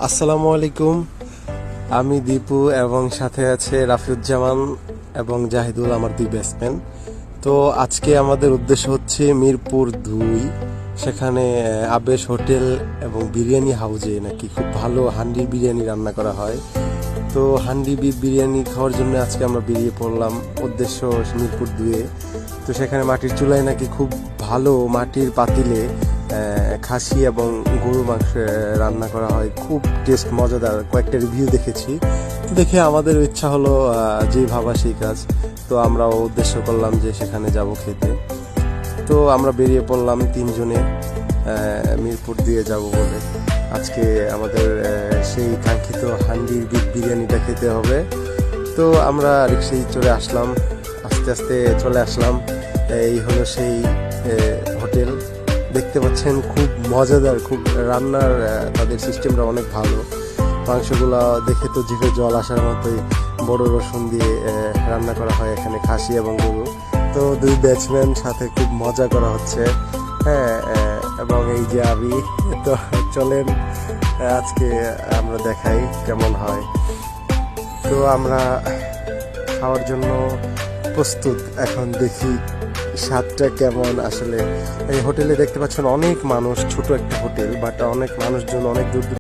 আসসালামু আলাইকুম। আমি দীপু এবং সাথে আছে রাফিউজ্জামান এবং জাহিদুল, আমার দুই ব্যাটসম্যান। তো আজকে আমাদের উদ্দেশ্য হচ্ছে মিরপুর 2, সেখানে আবেশ হোটেল এবং বিরিয়ানি হাউজে নাকি খুব ভালো হান্ডির বিরিয়ানি রান্না করা হয়। তো হান্ডি বিরিয়ানি খাওয়ার জন্য আজকে আমরা বেরিয়ে পড়লাম। উদ্দেশ্য মিরপুর 2-এ। তো সেখানে মাটির চুলায় নাকি খুব ভালো মাটির পাতিলে খাসি এবং গরু মাংস রান্না করা হয়, খুব টেস্ট মজাদার। কয়েকটা রিভিউ দেখেছি, তো দেখে আমাদের ইচ্ছা হলো যে ভাবা সেই কাজ। তো আমরাও উদ্দেশ্য করলাম যে সেখানে যাব খেতে। তো আমরা বেরিয়ে পড়লাম 3 জনে মিরপুর 2 যাব বলে। আজকে আমাদের সেই কাঙ্ক্ষিত হান্ডির বিরিয়ানিটা খেতে হবে। তো আমরা রিক্সায় চলে আসলাম, আস্তে আস্তে চলে আসলাম। এই হলো সেই হোটেল, দেখতে পাচ্ছেন খুব মজাদার, খুব রান্নার তাদের সিস্টেমটা অনেক ভালো। মাংসগুলো দেখে তো জিভে জল আসার মতোই, বড় রসুন দিয়ে রান্না করা হয় এখানে, খাসি এবং গরু। তো দুই ব্যাটসম্যান সাথে খুব মজা করা হচ্ছে, হ্যাঁ। এবং এই যে আমি, তো চলেন আজকে আমরা দেখাই কেমন হয়। তো আমরা খাওয়ার জন্য প্রস্তুত, এখন দেখি স্বাদটা কেমন। আসলে এই হোটেলে দেখতে পাচ্ছেন অনেক মানুষ, ছোট একটা হোটেল, বাট অনেক মানুষজন অনেক দূর